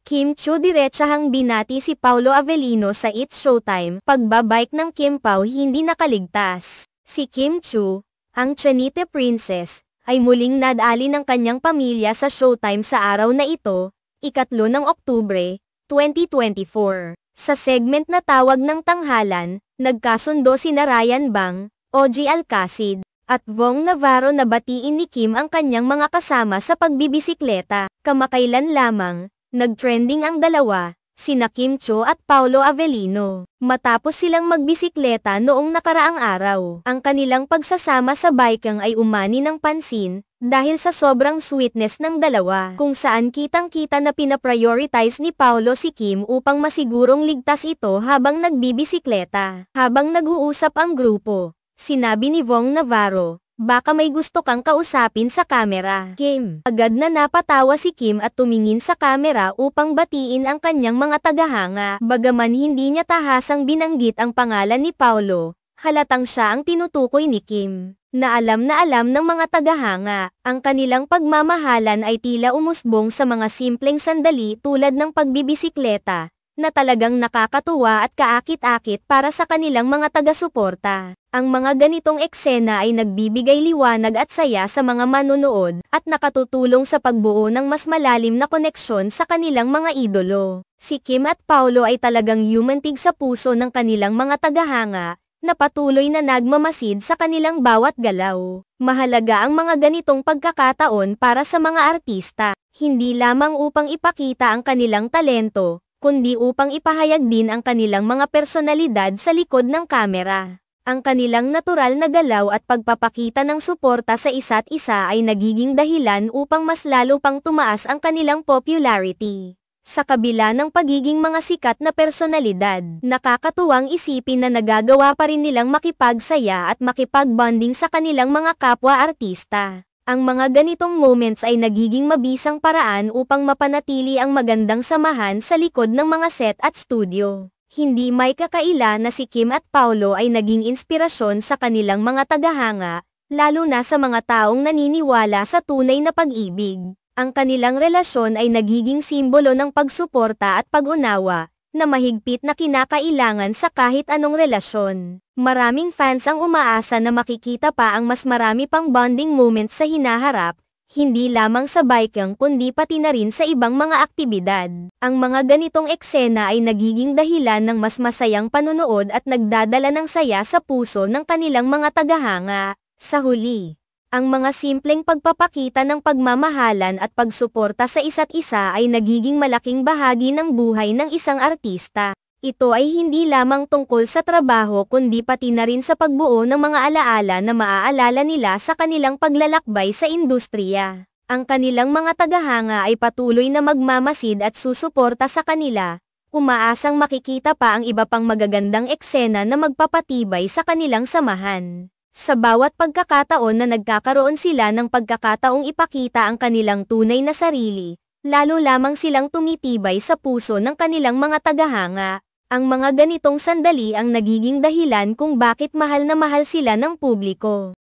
Kim Chiu diretsahang binati si Paolo Avellino sa It's Showtime. Pagbabike ng Kim Pao hindi nakaligtas. Si Kim Chiu, ang Chanite Princess, ay muling nadali ng kanyang pamilya sa Showtime sa araw na ito, 3 ng Oktubre, 2024. Sa segment na Tawag ng Tanghalan, nagkasundo sina Ryan Bang, OG Alcacid, at Vong Navarro na batiin ni Kim ang kanyang mga kasama sa pagbibisikleta. Kamakailan lamang, nag-trending ang dalawa, sina Kim Chiu at Paolo Avellino. Matapos silang magbisikleta noong nakaraang araw, ang kanilang pagsasama sa bikeng ay umani ng pansin, dahil sa sobrang sweetness ng dalawa, kung saan kitang-kita na pinaprioritize ni Paolo si Kim upang masigurong ligtas ito habang nagbibisikleta. Habang nag-uusap ang grupo, sinabi ni Vong Navarro, "Baka may gusto kang kausapin sa kamera, Kim." Agad na napatawa si Kim at tumingin sa kamera upang batiin ang kanyang mga tagahanga. Bagaman hindi niya tahasang binanggit ang pangalan ni Paolo, halatang siya ang tinutukoy ni Kim. Na alam ng mga tagahanga, ang kanilang pagmamahalan ay tila umusbong sa mga simpleng sandali tulad ng pagbibisikleta, na talagang nakakatuwa at kaakit-akit para sa kanilang mga taga-suporta. Ang mga ganitong eksena ay nagbibigay liwanag at saya sa mga manonood, at nakatutulong sa pagbuo ng mas malalim na koneksyon sa kanilang mga idolo. Si Kim at Paolo ay talagang yumantig sa puso ng kanilang mga tagahanga, na patuloy na nagmamasid sa kanilang bawat galaw. Mahalaga ang mga ganitong pagkakataon para sa mga artista, hindi lamang upang ipakita ang kanilang talento, kundi upang ipahayag din ang kanilang mga personalidad sa likod ng kamera. Ang kanilang natural na galaw at pagpapakita ng suporta sa isa't isa ay nagiging dahilan upang mas lalo pang tumaas ang kanilang popularity. Sa kabila ng pagiging mga sikat na personalidad, nakakatuwang isipin na nagagawa pa rin nilang makipagsaya at makipag-bonding sa kanilang mga kapwa-artista. Ang mga ganitong moments ay nagiging mabisang paraan upang mapanatili ang magandang samahan sa likod ng mga set at studio. Hindi may kakaila na si Kim at Paolo ay naging inspirasyon sa kanilang mga tagahanga, lalo na sa mga taong naniniwala sa tunay na pag-ibig. Ang kanilang relasyon ay nagiging simbolo ng pagsuporta at pag-unawa, na mahigpit na kinakailangan sa kahit anong relasyon. Maraming fans ang umaasa na makikita pa ang mas marami pang bonding moments sa hinaharap, hindi lamang sa bikeng kundi pati na rin sa ibang mga aktibidad. Ang mga ganitong eksena ay nagiging dahilan ng mas masayang panunood at nagdadala ng saya sa puso ng kanilang mga tagahanga. Sa huli, ang mga simpleng pagpapakita ng pagmamahalan at pagsuporta sa isa't isa ay nagiging malaking bahagi ng buhay ng isang artista. Ito ay hindi lamang tungkol sa trabaho kundi pati na rin sa pagbuo ng mga alaala na maaalala nila sa kanilang paglalakbay sa industriya. Ang kanilang mga tagahanga ay patuloy na magmamasid at susuporta sa kanila, umaasang makikita pa ang iba pang magagandang eksena na magpapatibay sa kanilang samahan. Sa bawat pagkakataon na nagkakaroon sila ng pagkakataong ipakita ang kanilang tunay na sarili, lalo lamang silang tumitibay sa puso ng kanilang mga tagahanga. Ang mga ganitong sandali ang nagiging dahilan kung bakit mahal na mahal sila ng publiko.